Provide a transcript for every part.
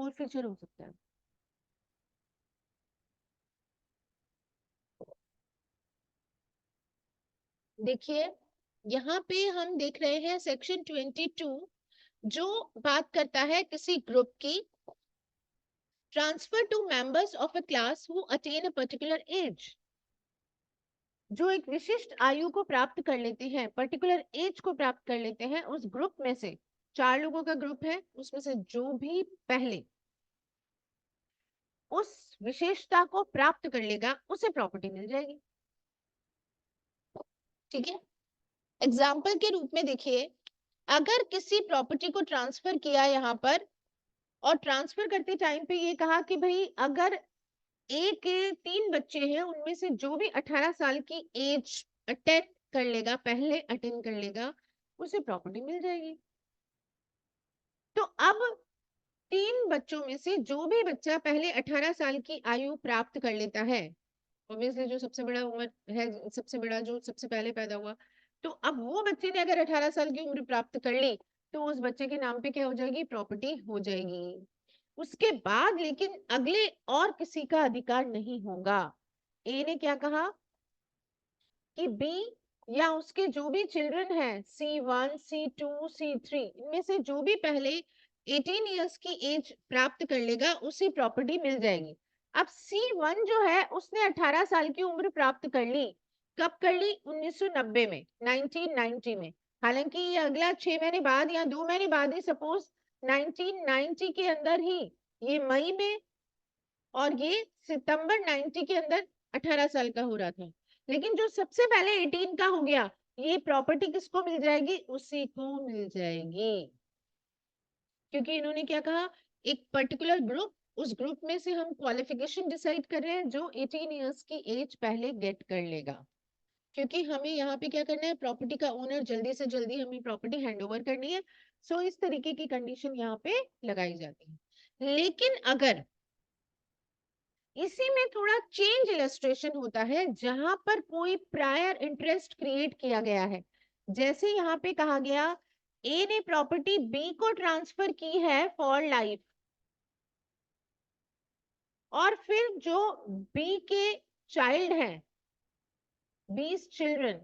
Forfeiture हो सकता है। देखिए यहाँ पे हम देख रहे हैं सेक्शन 22 जो बात करता है किसी ग्रुप की transfer to members of a class who attain a particular age, जो एक विशिष्ट आयु को प्राप्त कर लेते हैं, पर्टिकुलर एज को प्राप्त कर लेते हैं, उस ग्रुप में से 4 लोगों का ग्रुप है, उसमें से जो भी पहले उस विशेषता को प्राप्त कर लेगा उसे प्रॉपर्टी मिल जाएगी। ठीक है, एग्जाम्पल के रूप में देखिए, अगर किसी प्रॉपर्टी को ट्रांसफर किया यहाँ पर और ट्रांसफर करते टाइम पे ये कहा कि भाई अगर एक 3 बच्चे हैं उनमें से जो भी 18 साल की एज अटेंड कर लेगा, पहले अटेंड कर लेगा, उसे प्रॉपर्टी मिल जाएगी। तो अब 3 बच्चों में से जो भी बच्चा पहले 18 साल की आयु प्राप्त कर लेता है, ऑब्वियसली जो सबसे बड़ा उम्र है, सबसे बड़ा जो सबसे पहले पैदा हुआ, तो अब वो बच्चे ने अगर 18 साल की उम्र प्राप्त कर ली तो उस बच्चे के नाम पे क्या हो जाएगी, प्रॉपर्टी हो जाएगी। उसके बाद लेकिन अगले और किसी का अधिकार नहीं होगा। ए ने क्या कहा कि बी या उसके जो भी चिल्ड्रन हैं C1, C2, C3, इनमें से जो भी पहले 18 इयर्स की एज प्राप्त कर लेगा उसे प्रॉपर्टी मिल जाएगी। अब C1 जो है उसने 18 साल की उम्र प्राप्त कर ली, कब कर ली, 1990 में, 1990 में। हालांकि ये अगला 6 महीने बाद या 2 महीने बाद ही, सपोज 1990 के अंदर ही, ये मई में और ये सितंबर 90 के अंदर 18 साल का हो रहा था, लेकिन जो सबसे पहले 18 का हो गया, ये प्रॉपर्टी किसको मिल जाएगी, उसी को मिल जाएगी। क्योंकि इन्होंने क्या कहा, एक पर्टिकुलर ग्रुप, उस ग्रुप में से हम क्वालिफिकेशन डिसाइड कर रहे हैं जो 18 इयर्स की एज पहले गेट कर लेगा। क्योंकि हमें यहाँ पे क्या करना है, प्रॉपर्टी का ओनर जल्दी से जल्दी हमें प्रॉपर्टी हैंड ओवर करनी है। सो इस तरीके की कंडीशन यहाँ पे लगाई जाती है। लेकिन अगर इसी में थोड़ा चेंज इलस्ट्रेशन होता है जहां पर कोई प्रायर इंटरेस्ट क्रिएट किया गया है, जैसे यहाँ पे कहा गया ए ने प्रॉपर्टी बी को ट्रांसफर की है फॉर लाइफ, और फिर जो बी के चाइल्ड हैं, 20 चिल्ड्रन,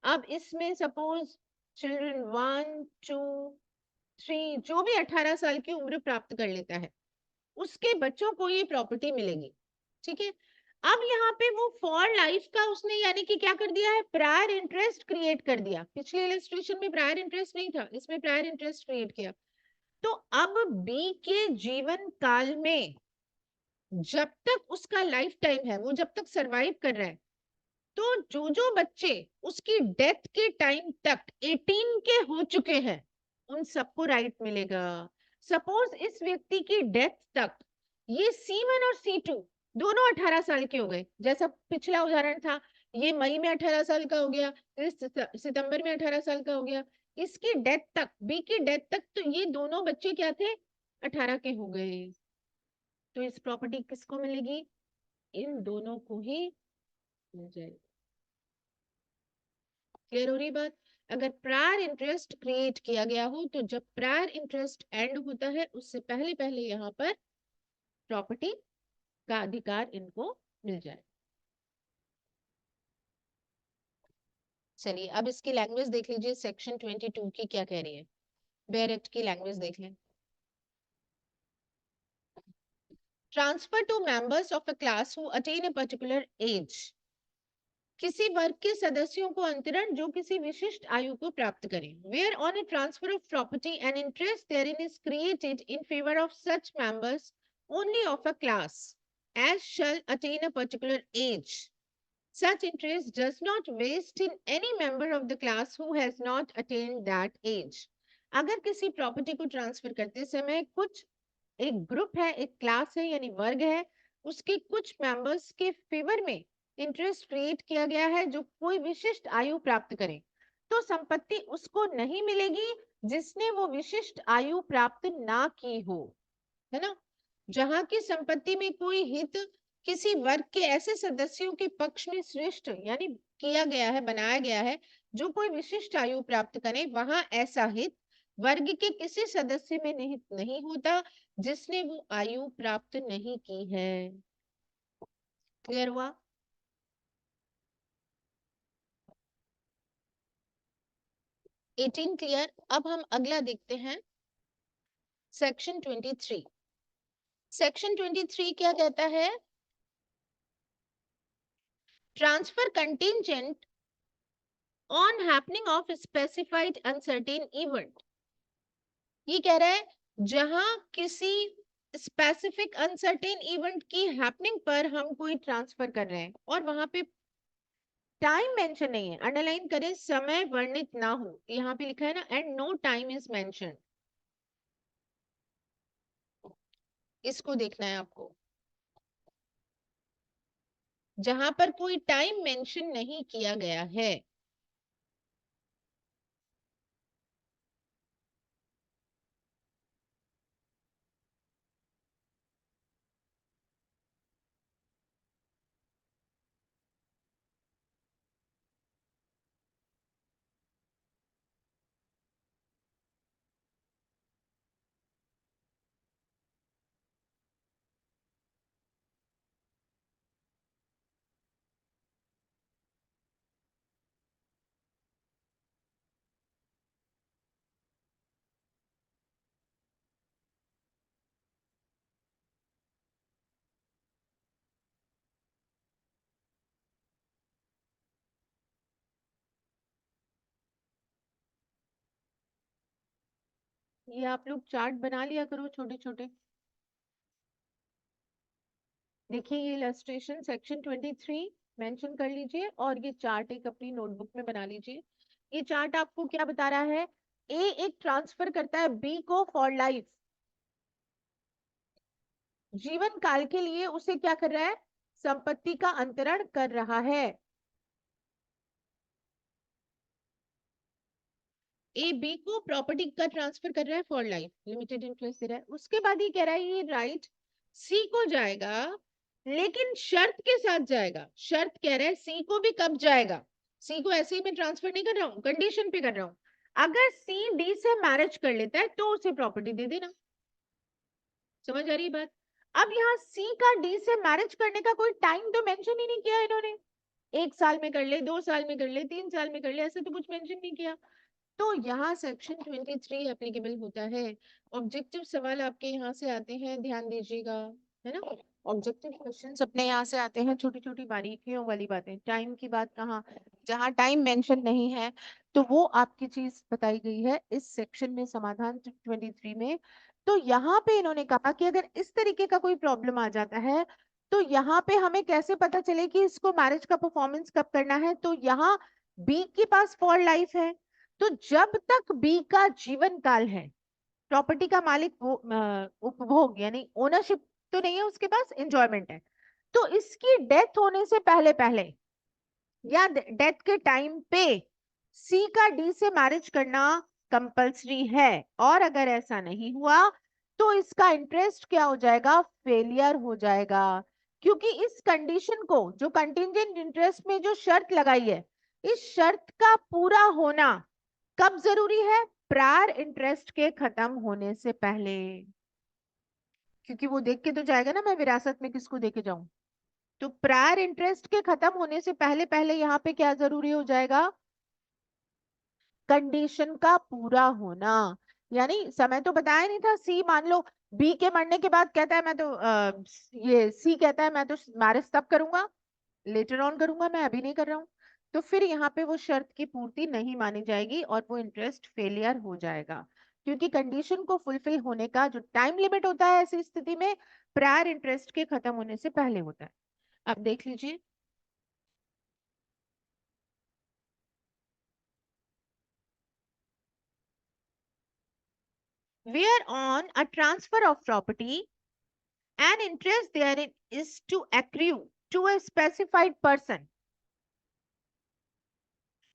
अब इसमें सपोज चिल्ड्रन 1, 2, 3 जो भी 18 साल की उम्र प्राप्त कर लेता है उसके बच्चों को ये प्रॉपर्टी मिलेगी। ठीक है, अब यहाँ पे वो फॉर लाइफ का उसने यानी कि क्या कर दिया है, प्रायर इंटरेस्ट क्रिएट कर दिया। पिछले इलस्ट्रेशन में प्रायर इंटरेस्ट नहीं था, इसमें प्रायर इंटरेस्ट क्रिएट किया। तो अब बी के जीवन काल में जब तक उसका लाइफ टाइम है, वो जब तक सरवाइव कर रहा है, तो जो जो बच्चे उसकी डेथ के टाइम तक 18 के हो चुके हैं उन सबको राइट मिलेगा। सपोज इस व्यक्ति की डेथ तक ये C1 और C2 दोनों 18 साल के हो गए, जैसा पिछला उदाहरण था, ये मई में 18 साल का हो गया, सितंबर में 18 साल का हो गया, इसकी डेथ तक, बी की डेथ तक तो ये दोनों बच्चे क्या थे, 18 के हो गए। तो इस प्रॉपर्टी किसको मिलेगी, इन दोनों को ही मिल जाएगी। क्लियर हो रही बात। अगर प्रायर इंटरेस्ट क्रिएट किया गया हो तो जब प्रायर इंटरेस्ट एंड होता है उससे पहले पहले यहाँ पर प्रॉपर्टी का अधिकार इनको मिल जाए। चलिए अब इसकी लैंग्वेज देख लीजिए, सेक्शन 22 की क्या कह रही है, बेयर एक्ट की लैंग्वेज देख लें। Transfer to members of a class who attain a particular age, किसी वर्ग के सदस्यों को अंतरण जो किसी विशिष्ट आयु को प्राप्त करें। Where on a transfer of property an interest therein is created in favor of such members only of a class as shall attain a particular age, such interest does not waste in any member of the class who has not attained that age। अगर किसी property को transfer करते समय कुछ एक group है, एक class है यानी वर्ग है, उसके कुछ मेंबर्स के फेवर में इंटरेस्ट क्रिएट किया गया है जो कोई विशिष्ट आयु प्राप्त करे, तो संपत्ति उसको नहीं मिलेगी जिसने वो विशिष्ट आयु प्राप्त ना की हो, है ना। जहां की संपत्ति में कोई हित किसी वर्ग के ऐसे सदस्यों के पक्ष में श्रेष्ठ यानी किया गया है, बनाया गया है जो कोई विशिष्ट आयु प्राप्त करे, वहां ऐसा हित वर्ग के किसी सदस्य में निहित नहीं होता जिसने वो आयु प्राप्त नहीं की है। क्लियर हुआ? Eighteen clear. अब हम अगला देखते हैं, सेक्शन 23। सेक्शन 23 क्या कहता है? Transfer contingent on happening of specified uncertain event. ये कह रहा है जहां किसी स्पेसिफिक अनसर्टेन इवेंट की हैपनिंग पर हम कोई ट्रांसफर कर रहे हैं और वहां पे टाइम मेंशन नहीं है, अंडरलाइन करें, समय वर्णित ना हो, यहाँ पे लिखा है ना, and no time is mention. इसको देखना है आपको, जहां पर कोई टाइम मेंशन नहीं किया गया है। ये आप लोग चार्ट बना लिया करो छोटे छोटे। देखिए ये इलस्ट्रेशन सेक्शन 23 मेंशन कर लीजिए और ये चार्ट एक अपनी नोटबुक में बना लीजिए। ये चार्ट आपको क्या बता रहा है? ए एक ट्रांसफर करता है बी को फॉर लाइफ, जीवन काल के लिए उसे क्या कर रहा है? संपत्ति का अंतरण कर रहा है। ए बी को प्रॉपर्टी का ट्रांसफर कर रहा है फॉर लाइफ, लिमिटेड इंटरेस्ट दे रहा है। उसके बाद ये कह रहा है ये राइट सी को जाएगा, लेकिन शर्त के साथ जाएगा। शर्त कह रहा है सी को भी कब जाएगा? सी को ऐसे ही मैं ट्रांसफर नहीं कर रहा हूँ, कंडीशन पे कर रहा हूँ। अगर सी डी से मैरिज कर लेता है तो उसे प्रॉपर्टी दे देना। समझ आ रही है बात? अब यहाँ सी का डी से मैरिज करने का कोई टाइम तो मेंशन ही नहीं किया इन्होंने। 1 साल में कर ले, 2 साल में कर ले, 3 साल में कर ले, ऐसे तो कुछ मेंशन नहीं किया। तो यहाँ सेक्शन 23 एप्लीकेबल होता है। ऑब्जेक्टिव सवाल आपके यहाँ से आते हैं, ध्यान दीजिएगा, है ना। ऑब्जेक्टिव क्वेश्चंस अपने यहाँ से आते हैं, छोटी छोटी बारीकियों वाली बातें। टाइम की बात कहाँ, जहाँ टाइम मेंशन नहीं है तो वो आपकी चीज बताई गई है इस सेक्शन में, समाधान 23 में। तो यहाँ पे इन्होंने कहा कि अगर इस तरीके का कोई प्रॉब्लम आ जाता है तो यहाँ पे हमें कैसे पता चले कि इसको मैरिज का परफॉर्मेंस कब करना है। तो यहाँ बी के पास फॉर लाइफ है, तो जब तक बी का जीवन काल है, प्रॉपर्टी का मालिक वो उपभोग यानी ओनरशिप तो नहीं है उसके पास, एंजॉयमेंट है, तो इसकी डेथ होने से पहले पहले या डेथ के टाइम पे सी का डी से मैरिज करना कंपल्सरी है। और अगर ऐसा नहीं हुआ तो इसका इंटरेस्ट क्या हो जाएगा? फेलियर हो जाएगा। क्योंकि इस कंडीशन को, जो कंटिंजेंट इंटरेस्ट में जो शर्त लगाई है, इस शर्त का पूरा होना कब जरूरी है? प्रायर इंटरेस्ट के खत्म होने से पहले। क्योंकि वो देख के तो जाएगा ना मैं विरासत में किसको देके जाऊं। तो प्रायर इंटरेस्ट के खत्म होने से पहले पहले यहाँ पे क्या जरूरी हो जाएगा? कंडीशन का पूरा होना। यानी समय तो बताया नहीं था, सी मान लो बी के मरने के बाद कहता है मैं तो ये सी कहता है मैं तो मैरिज तब करूंगा, लेटर ऑन करूंगा, मैं अभी नहीं कर रहा हूं। तो फिर यहाँ पे वो शर्त की पूर्ति नहीं मानी जाएगी और वो इंटरेस्ट फेलियर हो जाएगा। क्योंकि कंडीशन को फुलफिल होने का जो टाइम लिमिट होता है ऐसी स्थिति में प्रायर इंटरेस्ट के खत्म होने से पहले होता है। अब देख लीजिए, where on a transfer of property an interest therein is to accrue to a specified person।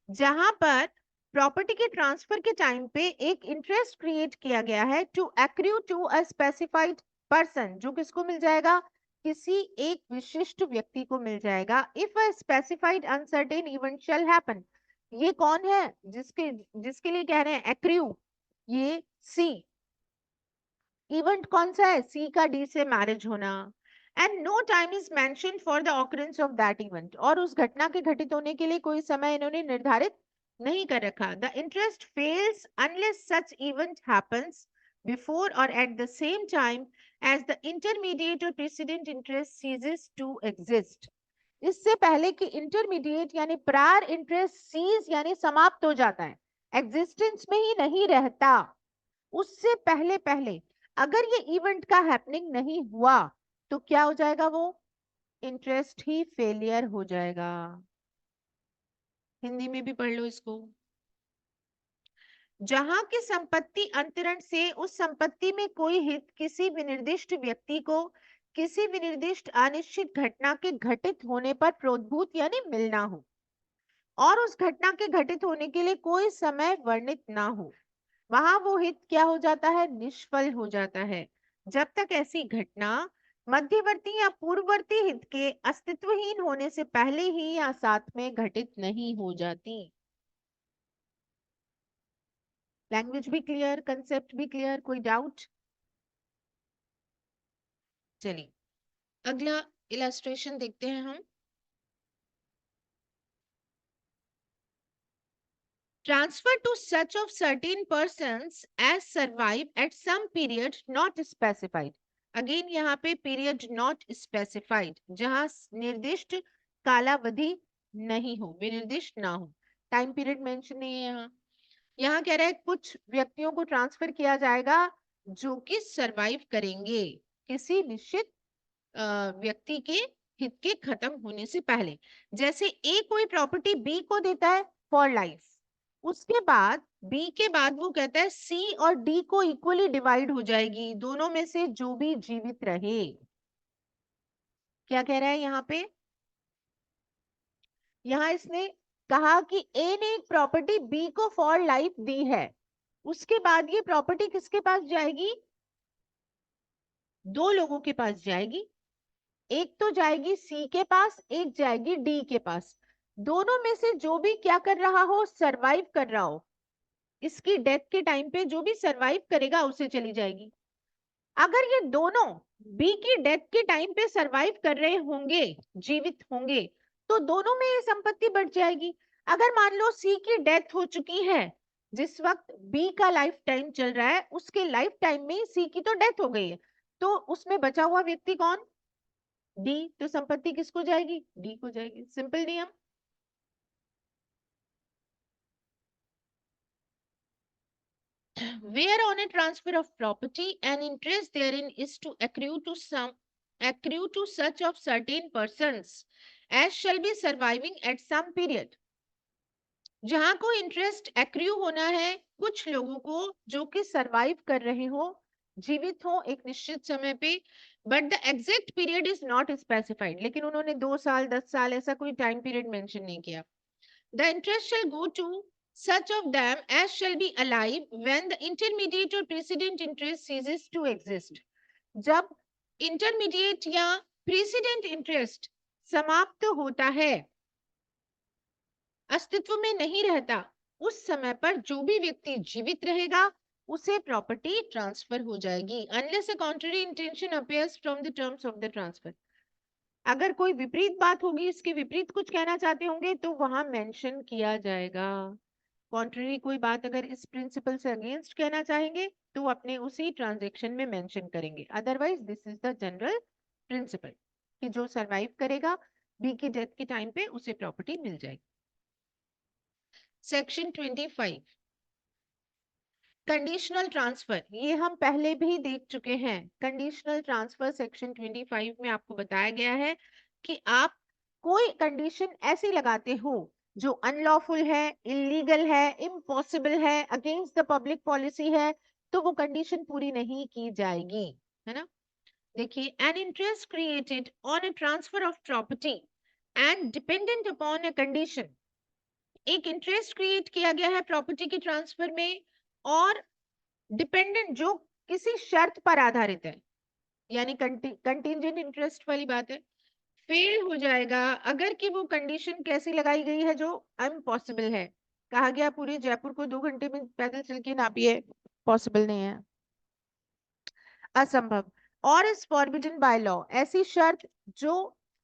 जहां पर प्रॉपर्टी के ट्रांसफर के टाइम पे एक इंटरेस्ट क्रिएट किया गया है, to accrue to a specified person, जो किसको मिल जाएगा? किसी एक विशिष्ट व्यक्ति को मिल जाएगा। If a specified uncertain event shall happen, ये कौन है जिसके जिसके लिए कह रहे हैं एक्रू? ये सी इवेंट कौन सा है, सी का डी से मैरिज होना। And no time is mention for the occurrence of that event, और उस घटना के घटित होने के लिए कोई समय इन्होंने निर्धारित नहीं कर रखा। The interest fails unless such event happens before or at the same time as the intermediate or precedent interest ceases to exist. इससे पहले कि इंटरमीडिएट यानी प्रायर इंटरेस्ट सीज यानी समाप्त हो जाता है, एग्जिस्टेंस में ही नहीं रहता, उससे पहले पहले अगर ये इवेंट का हैपनिंग नहीं हुआ तो क्या हो जाएगा, वो इंटरेस्ट ही फेलियर हो जाएगा। हिंदी में भी पढ़ लो इसको। जहां की संपत्ति अंतरण से उस संपत्ति में कोई हित किसी विनिर्दिष्ट व्यक्ति को किसी विनिर्दिष्ट अनिश्चित घटना के घटित होने पर प्रोद्भूत यानी मिलना हो, और उस घटना के घटित होने के लिए कोई समय वर्णित ना हो, वहां वो हित क्या हो जाता है, निष्फल हो जाता है, जब तक ऐसी घटना मध्यवर्ती या पूर्ववर्ती हित के अस्तित्वहीन होने से पहले ही या साथ में घटित नहीं हो जाती। लैंग्वेज भी क्लियर, कंसेप्ट भी क्लियर, कोई डाउट? चलिए अगला इलस्ट्रेशन देखते हैं हम। Transfer to such of certain persons as survive at some period not specified. Again यहाँ पे period not specified, जहां निर्दिष्ट कालावधि नहीं हो, विनिर्दिष्ट ना हो, टाइम पीरियड मेंशन नहीं है यहाँ। यहाँ कह रहा है कुछ व्यक्तियों को ट्रांसफर किया जाएगा जो कि सरवाइव करेंगे किसी निश्चित व्यक्ति के हित के खत्म होने से पहले। जैसे ए कोई प्रॉपर्टी बी को देता है फॉर लाइफ, उसके बाद बी के बाद वो कहता है सी और डी को इक्वली डिवाइड हो जाएगी, दोनों में से जो भी जीवित रहे। क्या कह रहा है यहाँ पे, यहाँ इसने कहा कि ए ने एक प्रॉपर्टी बी को फॉर लाइफ दी है, उसके बाद ये प्रॉपर्टी किसके पास जाएगी, दो लोगों के पास जाएगी, एक तो जाएगी सी के पास, एक जाएगी डी के पास। दोनों में से जो भी क्या कर रहा हो, सरवाइव कर रहा हो, इसकी डेथ के टाइम पे जो भी सरवाइव करेगा उसे चली जाएगी। अगर ये दोनों बी की डेथ के टाइम पे सरवाइव कर रहे होंगे, जीवित होंगे, तो दोनों में ये संपत्ति बढ़ जाएगी। अगर मान लो सी की डेथ हो चुकी है, जिस वक्त बी का लाइफ टाइम चल रहा है उसके लाइफ टाइम में सी की तो डेथ हो गई है, तो उसमें बचा हुआ व्यक्ति कौन, डी, तो संपत्ति किसको जाएगी, डी को जाएगी। सिंपल नियम। Where on a transfer of property an interest therein is to accrue to such of certain persons as shall be surviving at some period। जहां को इंटरेस्ट एक्रू होना है कुछ लोगों को जो कि सरवाइव कर रहे हो, जीवित हो एक निश्चित समय पे, but the exact period is not specified, लेकिन उन्होंने 2 साल 10 साल ऐसा कोई टाइम पीरियड मेंशन नहीं किया। The interest shall go to such of them as shall be alive when the intermediate or precedent interest ceases to exist। जब intermediate या precedent interest समाप्त होता है, अस्तित्व में नहीं रहता, उस समय पर जो भी व्यक्ति जीवित रहेगा उसे प्रॉपर्टी ट्रांसफर हो जाएगी, unless a contrary intention appears from the terms of the transfer। अगर कोई विपरीत बात होगी, इसके विपरीत कुछ कहना चाहते होंगे तो वहां मेंशन किया जाएगा। कॉन्ट्ररी कोई बात अगर इस प्रिंसिपल से अगेंस्ट कहना चाहेंगे तो अपने उसी ट्रांजेक्शन में मेंशन करेंगे, otherwise this is the general principle कि जो सरवाइव करेगा बी की डेथ के टाइम पे उसे प्रॉपर्टी मिल जाएगी। सेक्शन 25 कंडीशनल ट्रांसफर, ये हम पहले भी देख चुके हैं। कंडीशनल ट्रांसफर सेक्शन 25 में आपको बताया गया है कि आप कोई कंडीशन ऐसी लगाते हो जो अनलॉफुल है, इलीगल है, इम्पॉसिबल है, अगेंस्ट द पब्लिक पॉलिसी है, तो वो कंडीशन पूरी नहीं की जाएगी, है ना। देखिए, an interest created on A transfer of property and dependent upon a condition, एक इंटरेस्ट क्रिएट किया गया है प्रॉपर्टी के ट्रांसफर में और डिपेंडेंट जो किसी शर्त पर आधारित है, यानी कंटिंजेंट इंटरेस्ट वाली बात है, फेल हो जाएगा अगर कि वो कंडीशन कैसी लगाई गई है जो इम्पॉसिबल है। कहा गया पूरे जयपुर को 2 घंटे में पैदल चल के नापिए, पॉसिबल नहीं है, असंभव। और इज फॉरबिडन बाय लॉ, ऐसी शर्त जो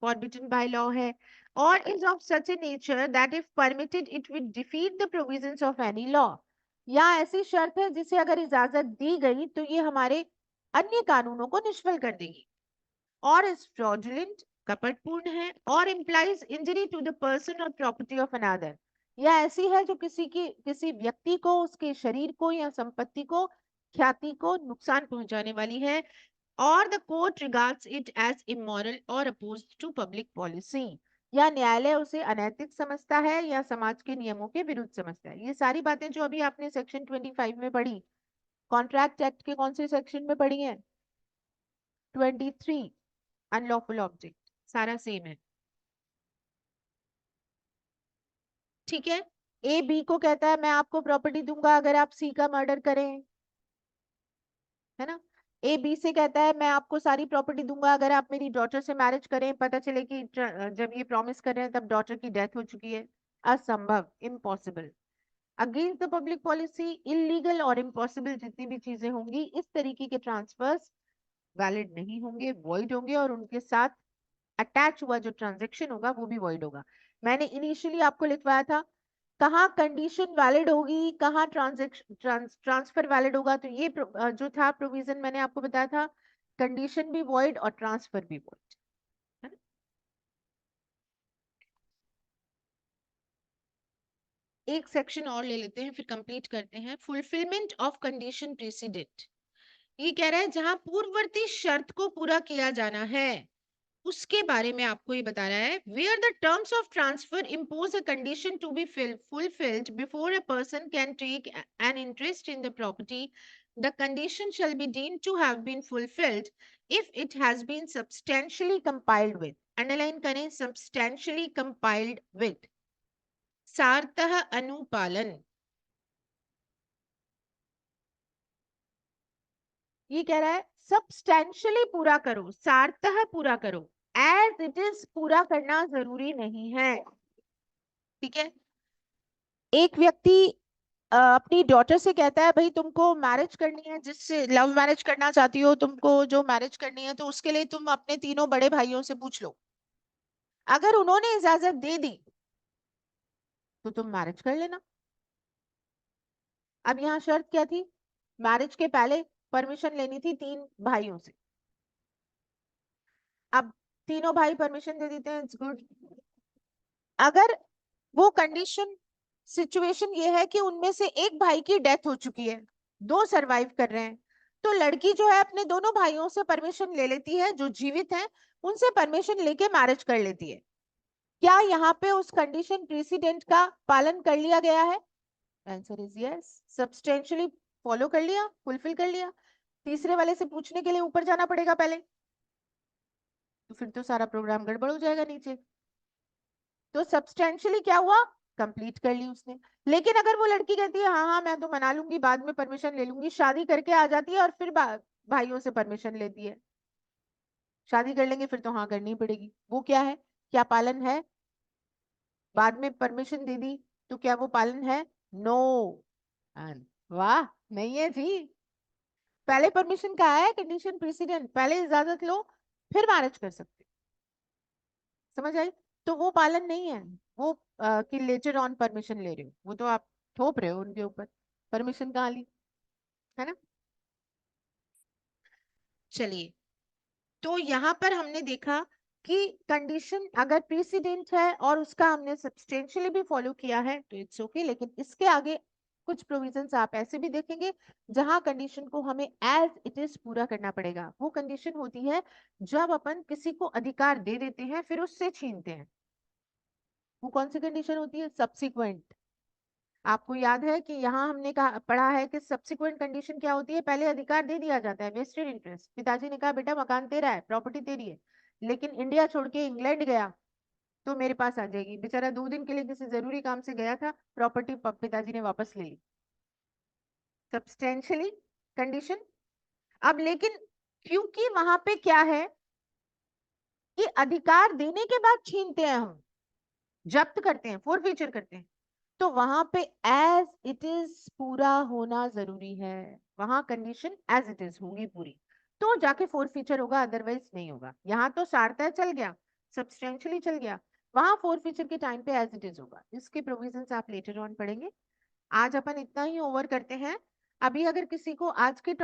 फॉरबिडन बाय लॉ है, और is of such A nature that if permitted it will defeat the provisions of any law, या ऐसी शर्त है जिसे अगर इजाजत दी गई तो ये हमारे अन्य कानूनों को निष्फल कर देगी। और इज फ्रॉडुलेंट, कपटपूर्ण है, और implies injury to the person और प्रॉपर्टी ऑफ अनदर, या ऐसी है जो किसी व्यक्ति को, उसके शरीर को या संपत्ति को, ख्याति को नुकसान पहुंचाने वाली है, और the court regards it as immoral और अपोज्ड टू पब्लिक पॉलिसी, या न्यायालय उसे अनैतिक समझता है या समाज के नियमों के विरुद्ध समझता है। ये सारी बातें जो अभी आपने सेक्शन 25 में पढ़ी, कॉन्ट्रैक्ट एक्ट के कौन से सेक्शन में पढ़ी है? 23, अनलॉफुल ऑब्जेक्ट, सारा सेम है। ठीक है, ए बी को कहता है मैं आपको प्रॉपर्टी दूंगा अगर आप सी का मर्डर करें, है ना। ए बी से कहता है मैं आपको सारी प्रॉपर्टी दूंगा अगर आप मेरी डॉटर से मैरिज करें, पता चले कि जब ये प्रॉमिस कर रहे हैं तब डॉटर की डेथ हो चुकी है। असंभव, impossible. Against the public policy, illegal और इम्पॉसिबल जितनी भी चीजें होंगी, इस तरीके के ट्रांसफर्स वैलिड नहीं होंगे, वॉइड होंगे, और उनके साथ अटैच हुआ जो ट्रांजेक्शन होगा वो भी वॉइड होगा। मैंने इनिशियली आपको लिखवाया था कहाँ कंडीशन वैलिड होगी, कहाँ ट्रांसफर वैलिड होगा, तो ये जो था प्रोविजन मैंने आपको बताया था, कंडीशन भी वॉइड और ट्रांसफर भी वॉइड, है ना। एक सेक्शन और ले लेते हैं फिर कंप्लीट करते हैं। फुलफिलमेंट ऑफ कंडीशन प्रेसिडेंट, ये कह रहा है जहां पूर्ववर्ती शर्त को पूरा किया जाना है उसके बारे में आपको ये बता रहा है। Where the terms of transfer impose a condition to be fulfilled before a person can take an interest in the property, the condition shall be deemed to have been fulfilled if it has been substantially compiled with, underline करें, substantially compiled with, सारतः अनुपालन। ये कह रहा है substantially पूरा करो, सारतः पूरा करो, एज इट इज पूरा करना जरूरी नहीं है। ठीक है, एक व्यक्ति अपनी डॉटर से कहता है भाई तुमको मैरिज करनी है, जिससे लव मैरिज करना चाहती हो, तुमको जो मैरिज करनी है, तो उसके लिए तुम अपने तीनों बड़े भाइयों से पूछ लो, अगर उन्होंने इजाजत दे दी तो तुम मैरिज कर लेना। अब यहाँ शर्त क्या थी? मैरिज के पहले परमिशन लेनी थी 3 भाइयों से। अब तीनों भाई परमिशन दे देते हैं, इट्स गुड। अगर वो कंडीशन, सिचुएशन ये है कि उनमें से एक भाई की डेथ हो चुकी है, 2 सरवाइव कर रहे हैं, तो लड़की जो है अपने दोनों भाइयों से परमिशन ले लेती है, जो जीवित हैं उनसे परमिशन लेके मैरिज कर लेती है। क्या यहाँ पे उस कंडीशन प्रेसिडेंट का पालन कर लिया गया है? Answer is yes, substantially follow कर लिया, फुलफिल कर लिया। तीसरे वाले से पूछने के लिए ऊपर जाना पड़ेगा पहले, तो फिर तो सारा प्रोग्राम गड़बड़ हो जाएगा नीचे। तो सब्सटेंशियली क्या हुआ? कंप्लीट कर ली उसने। लेकिन अगर वो लड़की कहती है हाँ हाँ मैं तो मना लूंगी, बाद में परमिशन ले लूंगी, शादी करके आ जाती है और फिर भाइयों से परमिशन लेती है, शादी कर लेंगे फिर तो हाँ करनी पड़ेगी, वो क्या है? क्या पालन है? बाद में परमिशन दे दी तो क्या वो पालन है? नो। वाह, नहीं है जी। पहले परमिशन का है कंडीशन प्रेसिडेंट, पहले इजाजत लो फिर मैरिज कर सकते, समझ आई? तो वो पालन नहीं है, वो कि लेटर ऑन परमिशन ले रहे हो, वो तो आप थोप रहे हो उनके ऊपर, परमिशन कहाँ ली, है ना। चलिए, तो यहाँ पर हमने देखा कि कंडीशन अगर प्रेसिडेंट है और उसका हमने सब्सटेंशियली भी फॉलो किया है तो इट्स ओके, लेकिन इसके आगे कुछ प्रोविजंस आप ऐसे भी देखेंगे जहां कंडीशन को हमें एज इट इज पूरा करना पड़ेगा। वो कंडीशन होती है जब अपन किसी को अधिकार दे देते हैं फिर उससे छीनते हैं, वो कौन सी कंडीशन होती है? सब्सिक्वेंट। आपको याद है कि यहाँ हमने कहा पढ़ा है कि सब्सिक्वेंट कंडीशन क्या होती है? पहले अधिकार दे दिया जाता है, वेस्टेड इंटरेस्ट, पिताजी ने कहा बेटा मकान तेरा है, प्रॉपर्टी तेरी है, लेकिन इंडिया छोड़ के इंग्लैंड गया तो मेरे पास आ जाएगी। बेचारा 2 दिन के लिए किसी जरूरी काम से गया था, प्रॉपर्टी पिताजी ने वापस ले ली, सब्सटेंशियली कंडीशन। अब लेकिन क्योंकि वहां पे क्या है कि अधिकार देने के बाद छीनते हैं हम, जब्त करते हैं, फोरफीचर करते हैं, तो वहां पे एज इट इज पूरा होना जरूरी है, वहां कंडीशन एज इट इज होगी पूरी, तो जाके फोर फीचर होगा, अदरवाइज नहीं होगा। यहाँ तो सारता चल गया, सब्सटेंशियली चल गया, वहां फोर फीचर के टाइम पे एज इट इज होगा। इसके प्रोविजंस आप लेटर ऑन पढ़ेंगे। आज अपन इतना ही ओवर करते हैं। अभी अगर किसी को आज के